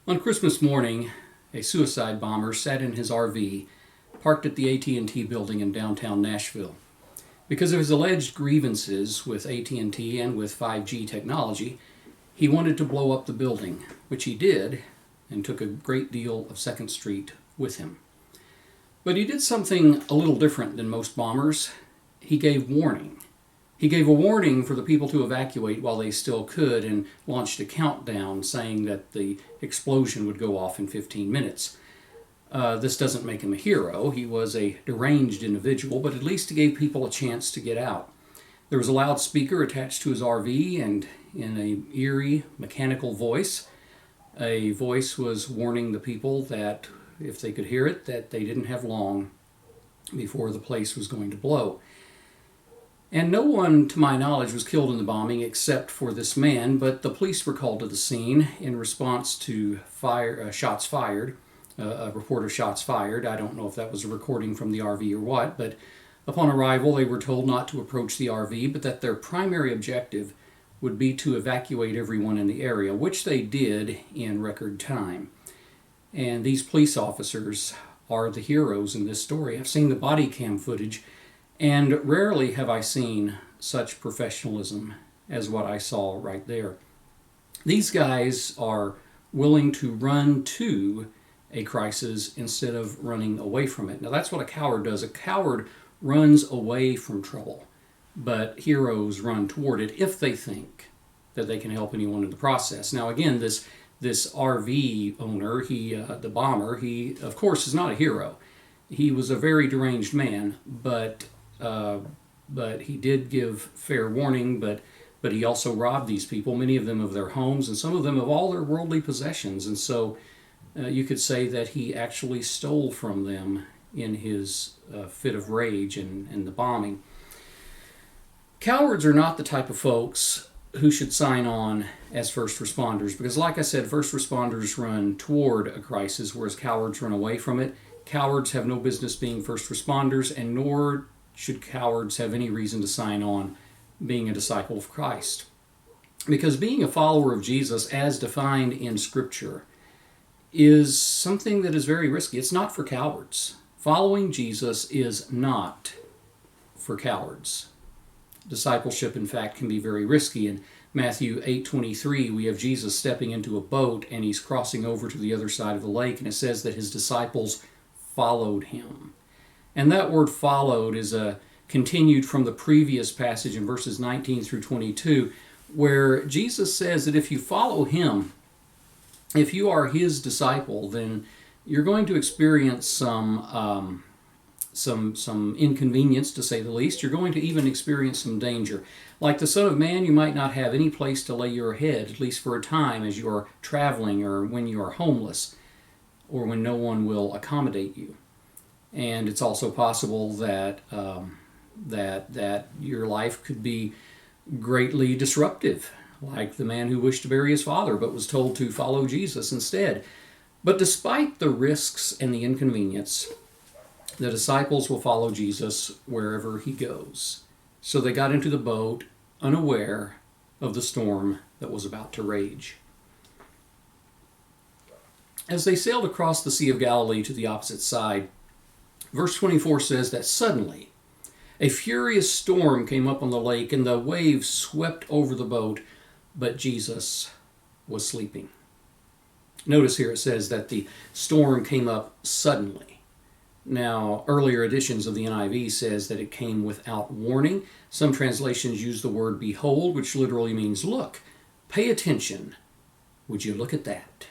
On Christmas morning, a suicide bomber sat in his RV parked at the AT&T building in downtown Nashville. Because of his alleged grievances with AT&T and with 5G technology, he wanted to blow up the building, which he did, and took a great deal of 2nd Street with him. But he did something a little different than most bombers. He gave warning. He gave a warning for the people to evacuate while they still could and launched a countdown saying that the explosion would go off in 15 minutes. This doesn't make him a hero. He was a deranged individual, but at least he gave people a chance to get out. There was a loudspeaker attached to his RV, and in an eerie, mechanical voice, a voice was warning the people that if they could hear it, that they didn't have long before the place was going to blow. And no one, to my knowledge, was killed in the bombing except for this man, but the police were called to the scene in response to shots fired, a report of shots fired. I don't know if that was a recording from the RV or what, but upon arrival they were told not to approach the RV, but that their primary objective would be to evacuate everyone in the area, which they did in record time. And these police officers are the heroes in this story. I've seen the body cam footage, and rarely have I seen such professionalism as what I saw right there. These guys are willing to run to a crisis instead of running away from it. Now that's what a coward does. A coward runs away from trouble, but heroes run toward it if they think that they can help anyone in the process. Now again, this RV owner, the bomber, he of course is not a hero. He was a very deranged man, but he did give fair warning, but he also robbed these people, many of them of their homes, and some of them of all their worldly possessions. And so you could say that he actually stole from them in his fit of rage and the bombing. Cowards are not the type of folks who should sign on as first responders, because like I said, first responders run toward a crisis, whereas cowards run away from it. Cowards have no business being first responders, and nor should cowards have any reason to sign on being a disciple of Christ. Because being a follower of Jesus, as defined in Scripture, is something that is very risky. It's not for cowards. Following Jesus is not for cowards. Discipleship, in fact, can be very risky. In Matthew 8:23, we have Jesus stepping into a boat, and he's crossing over to the other side of the lake, and it says that his disciples followed him. And that word followed is continued from the previous passage in verses 19 through 22, where Jesus says that if you follow him, if you are his disciple, then you're going to experience some inconvenience, to say the least. You're going to even experience some danger. Like the Son of Man, you might not have any place to lay your head, at least for a time, as you are traveling, or when you are homeless, or when no one will accommodate you. And it's also possible that that your life could be greatly disruptive, like the man who wished to bury his father but was told to follow Jesus instead. But despite the risks and the inconvenience, the disciples will follow Jesus wherever he goes. So they got into the boat, unaware of the storm that was about to rage. As they sailed across the Sea of Galilee to the opposite side, verse 24 says that suddenly a furious storm came up on the lake, and the waves swept over the boat, but Jesus was sleeping. Notice here it says that the storm came up suddenly. Now, earlier editions of the NIV says that it came without warning. Some translations use the word behold, which literally means look, pay attention. Would you look at that?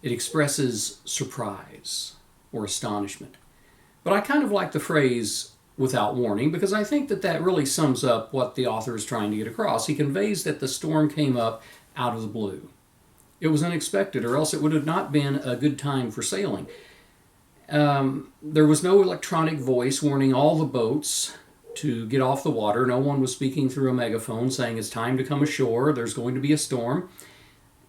It expresses surprise or astonishment. But I kind of like the phrase without warning, because I think that really sums up what the author is trying to get across. He conveys that the storm came up out of the blue. It was unexpected, or else it would have not been a good time for sailing. There was no electronic voice warning all the boats to get off the water. No one was speaking through a megaphone saying it's time to come ashore, there's going to be a storm.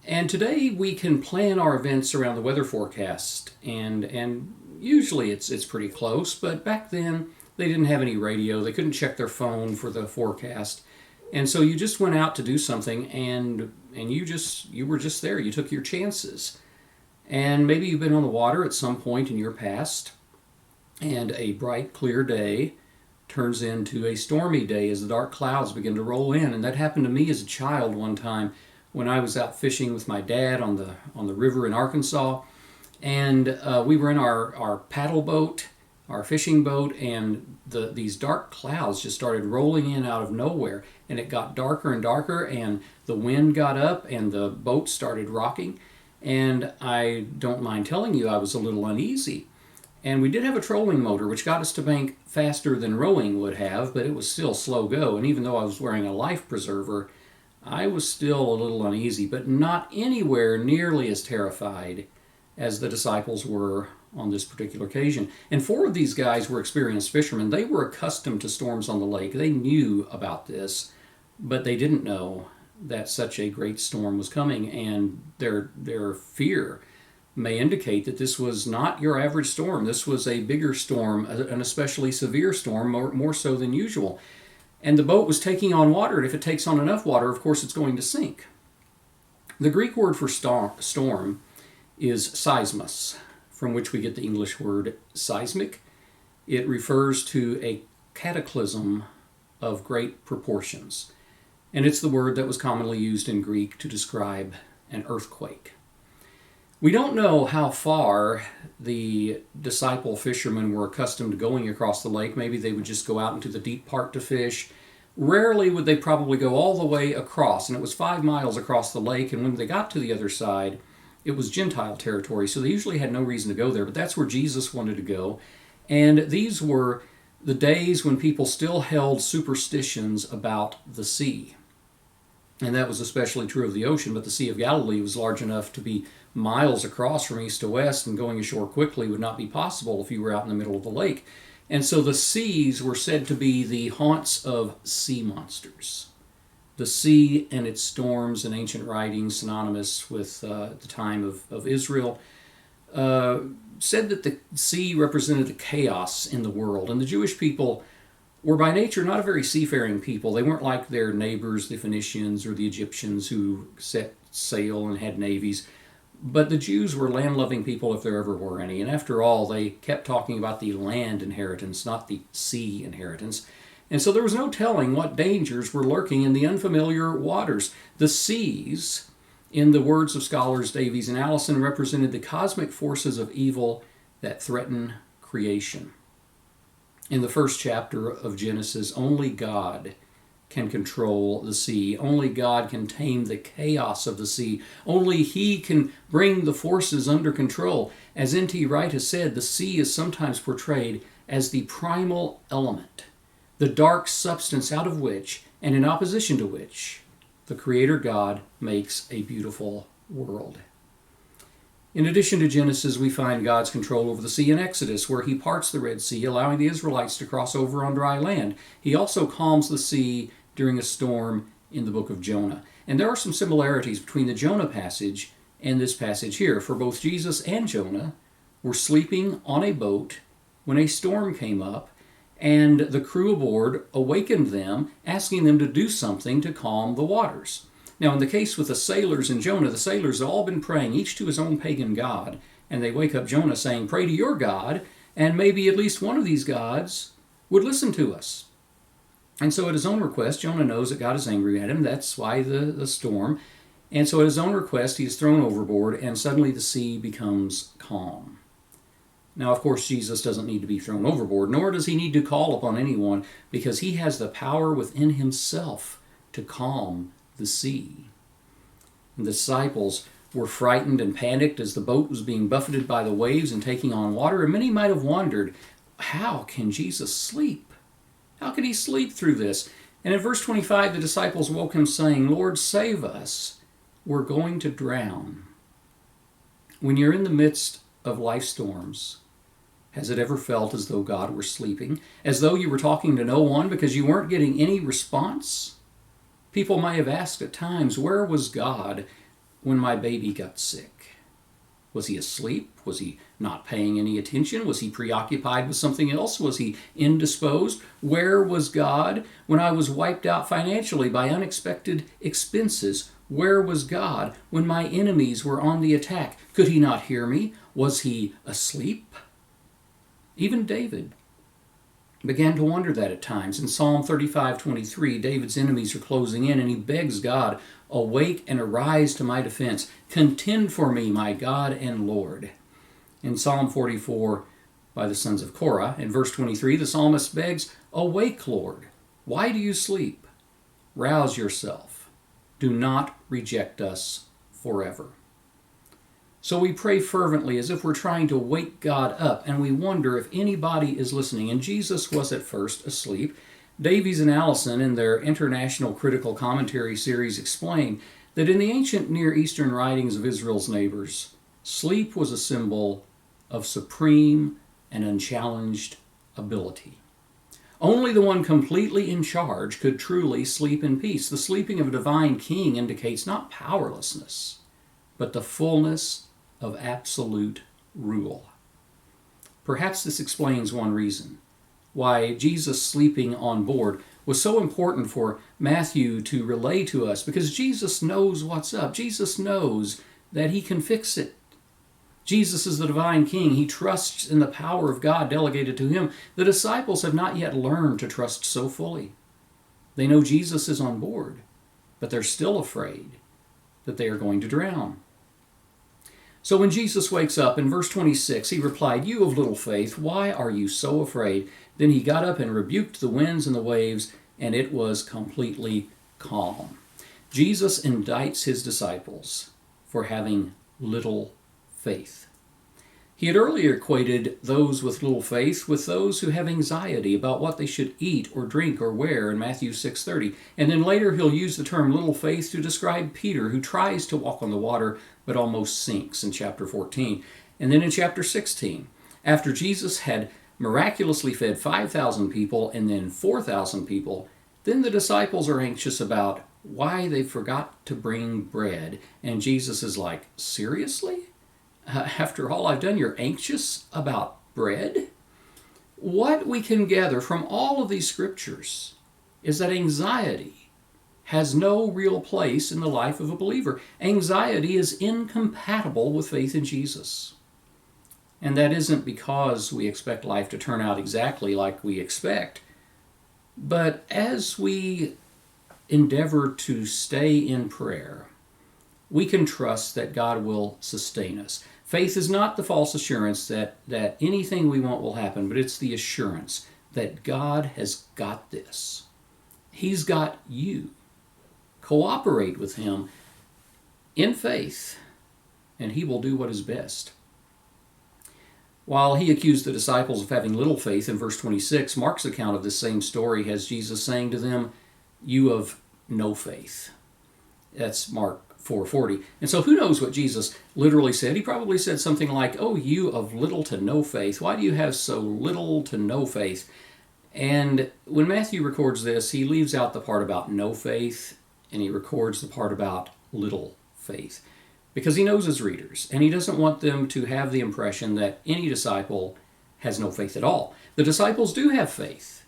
And today we can plan our events around the weather forecast, and usually it's pretty close, but back then they didn't have any radio. They couldn't check their phone for the forecast. And so you just went out to do something, and you were just there. You took your chances. And maybe you've been on the water at some point in your past, and a bright, clear day turns into a stormy day as the dark clouds begin to roll in. And that happened to me as a child one time when I was out fishing with my dad on the river in Arkansas. And we were in our paddle boat, our fishing boat, and these dark clouds just started rolling in out of nowhere. And it got darker and darker, and the wind got up, and the boat started rocking. And I don't mind telling you, I was a little uneasy. And we did have a trolling motor, which got us to bank faster than rowing would have, but it was still slow go. And even though I was wearing a life preserver, I was still a little uneasy, but not anywhere nearly as terrified as the disciples were on this particular occasion. And 4 of these guys were experienced fishermen. They were accustomed to storms on the lake. They knew about this, but they didn't know that such a great storm was coming, and their fear may indicate that this was not your average storm. This was a bigger storm, an especially severe storm, more so than usual. And the boat was taking on water, and if it takes on enough water, of course it's going to sink. The Greek word for storm is seismos, from which we get the English word seismic. It refers to a cataclysm of great proportions. And it's the word that was commonly used in Greek to describe an earthquake. We don't know how far the disciple fishermen were accustomed to going across the lake. Maybe they would just go out into the deep part to fish. Rarely would they probably go all the way across, and it was 5 miles across the lake, and when they got to the other side, it was Gentile territory, so they usually had no reason to go there, but that's where Jesus wanted to go. And these were the days when people still held superstitions about the sea. And that was especially true of the ocean, but the Sea of Galilee was large enough to be miles across from east to west, and going ashore quickly would not be possible if you were out in the middle of the lake. And so the seas were said to be the haunts of sea monsters. The sea and its storms in ancient writings, synonymous with the time of Israel, said that the sea represented the chaos in the world. And the Jewish people were by nature not a very seafaring people. They weren't like their neighbors, the Phoenicians or the Egyptians, who set sail and had navies. But the Jews were land-loving people if there ever were any. And after all, they kept talking about the land inheritance, not the sea inheritance. And so there was no telling what dangers were lurking in the unfamiliar waters. The seas, in the words of scholars Davies and Allison, represented the cosmic forces of evil that threaten creation. In the first chapter of Genesis, only God can control the sea. Only God can tame the chaos of the sea. Only He can bring the forces under control. As N.T. Wright has said, the sea is sometimes portrayed as the primal element, the dark substance out of which, and in opposition to which, the Creator God makes a beautiful world. In addition to Genesis, we find God's control over the sea in Exodus, where He parts the Red Sea, allowing the Israelites to cross over on dry land. He also calms the sea during a storm in the book of Jonah. And there are some similarities between the Jonah passage and this passage here, for both Jesus and Jonah were sleeping on a boat when a storm came up, and the crew aboard awakened them, asking them to do something to calm the waters. Now, in the case with the sailors in Jonah, the sailors have all been praying, each to his own pagan god, and they wake up Jonah saying, "Pray to your God, and maybe at least one of these gods would listen to us." And so at his own request, Jonah knows that God is angry at him. That's why the storm. And so at his own request, he is thrown overboard, and suddenly the sea becomes calm. Now, of course, Jesus doesn't need to be thrown overboard, nor does he need to call upon anyone, because he has the power within himself to calm the sea. And the disciples were frightened and panicked as the boat was being buffeted by the waves and taking on water, and many might have wondered, how can Jesus sleep? How can he sleep through this? And in verse 25, the disciples woke him saying, "Lord, save us. We're going to drown." When you're in the midst of life storms, has it ever felt as though God were sleeping? As though you were talking to no one because you weren't getting any response? People might have asked at times, where was God when my baby got sick? Was he asleep? Was he not paying any attention? Was he preoccupied with something else? Was he indisposed? Where was God when I was wiped out financially by unexpected expenses? Where was God when my enemies were on the attack? Could he not hear me? Was he asleep? Even David began to wonder that at times. In Psalm 35:23, David's enemies are closing in, and he begs God, "Awake and arise to my defense. Contend for me, my God and Lord." In Psalm 44, by the sons of Korah, in verse 23, the psalmist begs, "Awake, Lord. Why do you sleep? Rouse yourself. Do not reject us forever." So we pray fervently as if we're trying to wake God up, and we wonder if anybody is listening. And Jesus was at first asleep. Davies and Allison, in their International Critical Commentary series, explain that in the ancient Near Eastern writings of Israel's neighbors, sleep was a symbol of supreme and unchallenged ability. Only the one completely in charge could truly sleep in peace. The sleeping of a divine king indicates not powerlessness, but the fullness of absolute rule. Perhaps this explains one reason why Jesus sleeping on board was so important for Matthew to relay to us, because Jesus knows what's up. Jesus knows that he can fix it. Jesus is the divine king. He trusts in the power of God delegated to him. The disciples have not yet learned to trust so fully. They know Jesus is on board, but they're still afraid that they are going to drown. So when Jesus wakes up, in verse 26, he replied, "You of little faith, why are you so afraid?" Then he got up and rebuked the winds and the waves, and it was completely calm. Jesus indicts his disciples for having little faith. He had earlier equated those with little faith with those who have anxiety about what they should eat or drink or wear in Matthew 6:30. And then later he'll use the term little faith to describe Peter, who tries to walk on the water but almost sinks in chapter 14. And then in chapter 16, after Jesus had miraculously fed 5,000 people and then 4,000 people, then the disciples are anxious about why they forgot to bring bread. And Jesus is like, "Seriously? After all I've done, you're anxious about bread?" What we can gather from all of these scriptures is that anxiety has no real place in the life of a believer. Anxiety is incompatible with faith in Jesus. And that isn't because we expect life to turn out exactly like we expect, but as we endeavor to stay in prayer, we can trust that God will sustain us. Faith is not the false assurance that anything we want will happen, but it's the assurance that God has got this. He's got you. Cooperate with him in faith, and he will do what is best. While he accused the disciples of having little faith in verse 26, Mark's account of this same story has Jesus saying to them, "You of no faith." That's Mark 4:40. And so who knows what Jesus literally said? He probably said something like, "Oh, you of little to no faith, why do you have so little to no faith?" And when Matthew records this, he leaves out the part about no faith, and he records the part about little faith, because he knows his readers, and he doesn't want them to have the impression that any disciple has no faith at all. The disciples do have faith.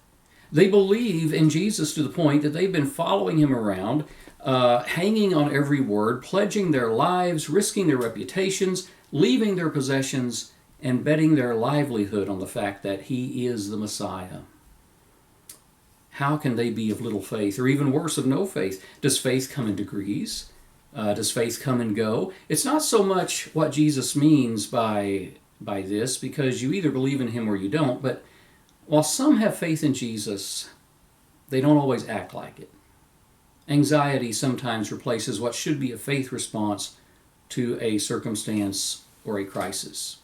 They believe in Jesus to the point that they've been following him around, hanging on every word, pledging their lives, risking their reputations, leaving their possessions, and betting their livelihood on the fact that he is the Messiah. How can they be of little faith, or even worse, of no faith? Does faith come in degrees? Does faith come and go? It's not so much what Jesus means by this, because you either believe in him or you don't, but while some have faith in Jesus, they don't always act like it. Anxiety sometimes replaces what should be a faith response to a circumstance or a crisis.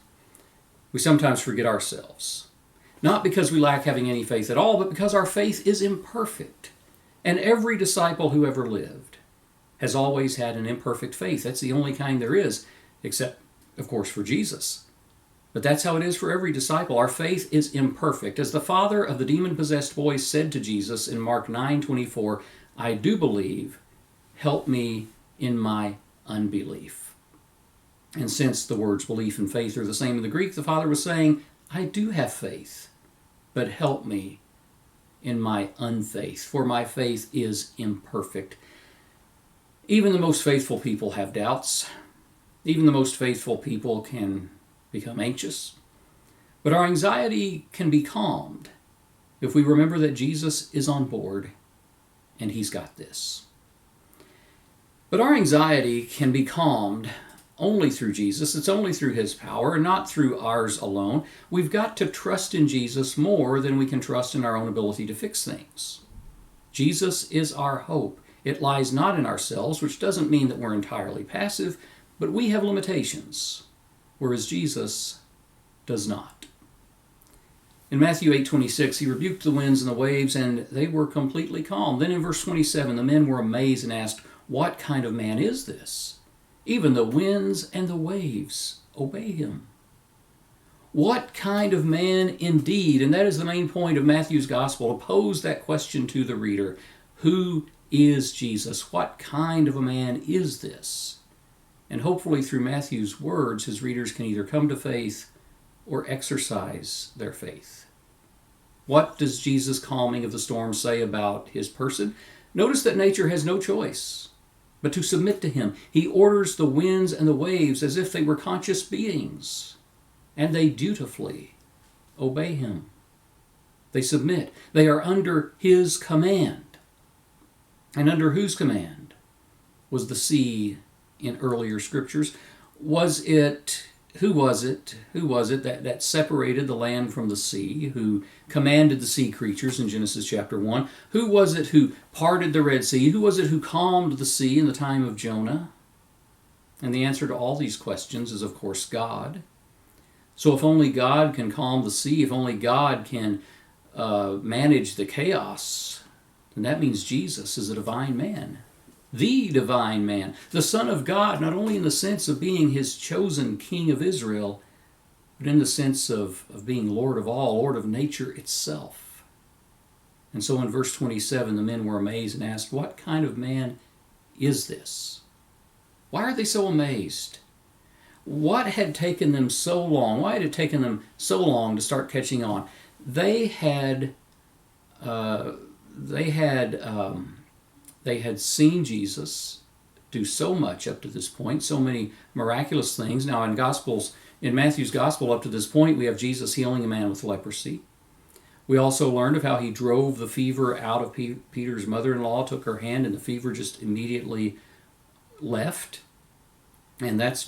We sometimes forget ourselves, not because we lack having any faith at all, but because our faith is imperfect. And every disciple who ever lived has always had an imperfect faith. That's the only kind there is, except, of course, for Jesus. But that's how it is for every disciple. Our faith is imperfect. As the father of the demon-possessed boy said to Jesus in Mark 9:24, "I do believe, help me in my unbelief." And since the words belief and faith are the same in the Greek, the Father was saying, "I do have faith, but help me in my unfaith, for my faith is imperfect." Even the most faithful people have doubts. Even the most faithful people can become anxious. But our anxiety can be calmed if we remember that Jesus is on board and He's got this. But our anxiety can be calmed only through Jesus. It's only through His power and not through ours alone. We've got to trust in Jesus more than we can trust in our own ability to fix things. Jesus is our hope. It lies not in ourselves, which doesn't mean that we're entirely passive, but we have limitations, whereas Jesus does not. In Matthew 8:26, He rebuked the winds and the waves, and they were completely calm. Then in verse 27, the men were amazed and asked, "What kind of man is this? Even the winds and the waves obey Him." What kind of man indeed? And that is the main point of Matthew's gospel, to pose that question to the reader. Who is Jesus? What kind of a man is this? And hopefully through Matthew's words, his readers can either come to faith or exercise their faith. What does Jesus' calming of the storm say about His person? Notice that nature has no choice but to submit to Him. He orders the winds and the waves as if they were conscious beings, and they dutifully obey Him. They submit. They are under His command. And under whose command was the sea in earlier scriptures? Who was it that separated the land from the sea, who commanded the sea creatures in Genesis chapter 1? Who was it who parted the Red Sea? Who was it who calmed the sea in the time of Jonah? And the answer to all these questions is, of course, God. So if only God can calm the sea, if only God can manage the chaos, then that means Jesus is a divine man. The divine man, the Son of God, not only in the sense of being His chosen King of Israel, but in the sense of being Lord of all, Lord of nature itself. And so in verse 27, the men were amazed and asked, "What kind of man is this?" Why are they so amazed? What had taken them so long? Why had it taken them so long to start catching on? They had seen Jesus do so much up to this point, so many miraculous things. Now in Matthew's gospel up to this point, we have Jesus healing a man with leprosy. We also learned of how He drove the fever out of Peter's mother-in-law, took her hand, and the fever just immediately left. And that's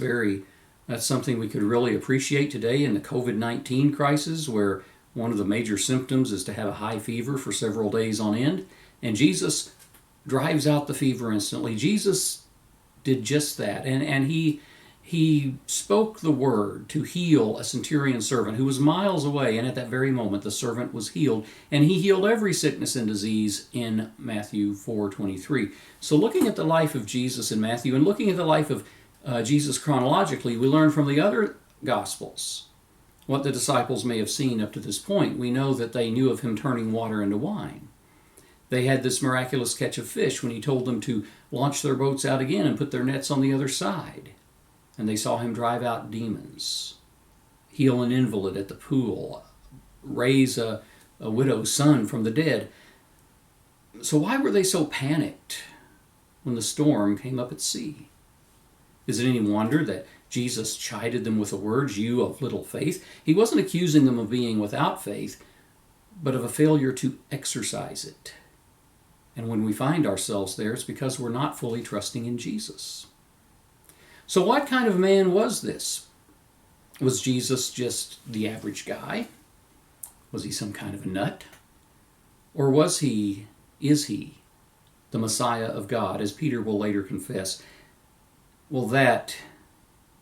something we could really appreciate today in the COVID-19 crisis, where one of the major symptoms is to have a high fever for several days on end. And Jesus drives out the fever instantly. Jesus did just that. And he spoke the word to heal a centurion servant who was miles away. And at that very moment, the servant was healed. And He healed every sickness and disease in Matthew 4:23. So looking at the life of Jesus in Matthew and looking at the life of Jesus chronologically, we learn from the other Gospels what the disciples may have seen up to this point. We know that they knew of Him turning water into wine. They had this miraculous catch of fish when He told them to launch their boats out again and put their nets on the other side. And they saw Him drive out demons, heal an invalid at the pool, raise a widow's son from the dead. So why were they so panicked when the storm came up at sea? Is it any wonder that Jesus chided them with the words, "You of little faith"? He wasn't accusing them of being without faith, but of a failure to exercise it. And when we find ourselves there, it's because we're not fully trusting in Jesus. So what kind of man was this? Was Jesus just the average guy? Was He some kind of a nut? Or is he the Messiah of God, as Peter will later confess? Well, that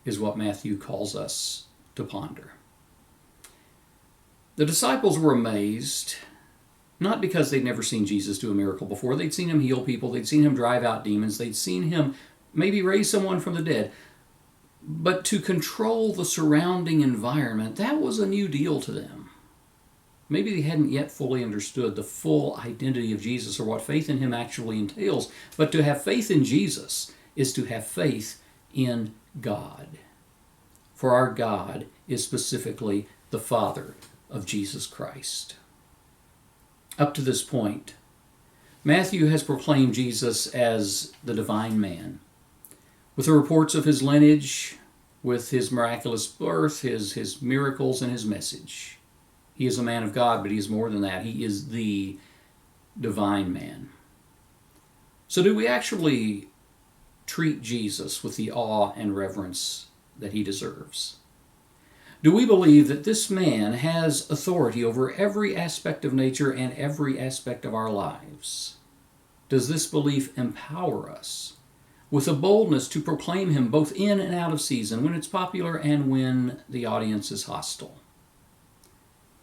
is what Matthew calls us to ponder. The disciples were amazed, not because they'd never seen Jesus do a miracle before. They'd seen Him heal people. They'd seen Him drive out demons. They'd seen Him maybe raise someone from the dead. But to control the surrounding environment, that was a new deal to them. Maybe they hadn't yet fully understood the full identity of Jesus or what faith in Him actually entails. But to have faith in Jesus is to have faith in God. For our God is specifically the Father of Jesus Christ. Up to this point, Matthew has proclaimed Jesus as the divine man, with the reports of his lineage, with his miraculous birth, his miracles, and his message. He is a man of God, but he is more than that. He is the divine man. So do we actually treat Jesus with the awe and reverence that he deserves? Do we believe that this man has authority over every aspect of nature and every aspect of our lives? Does this belief empower us with a boldness to proclaim him both in and out of season, when it's popular and when the audience is hostile?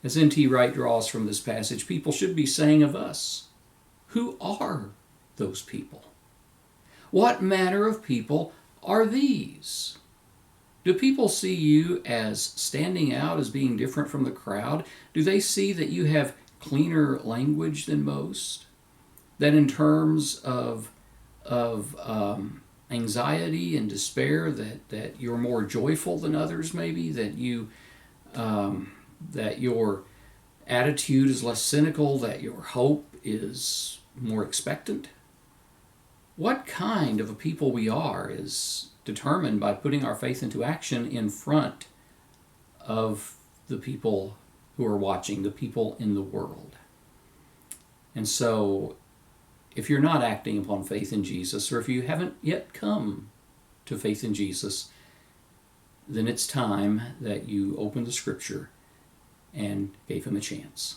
As N.T. Wright draws from this passage, people should be saying of us, who are those people? What manner of people are these? Do people see you as standing out, as being different from the crowd? Do they see that you have cleaner language than most? That in terms of anxiety and despair, that you're more joyful than others, maybe? That your attitude is less cynical, that your hope is more expectant? What kind of a people we are is determined by putting our faith into action in front of the people who are watching, the people in the world. And so, if you're not acting upon faith in Jesus, or if you haven't yet come to faith in Jesus, then it's time that you open the Scripture and gave him a chance.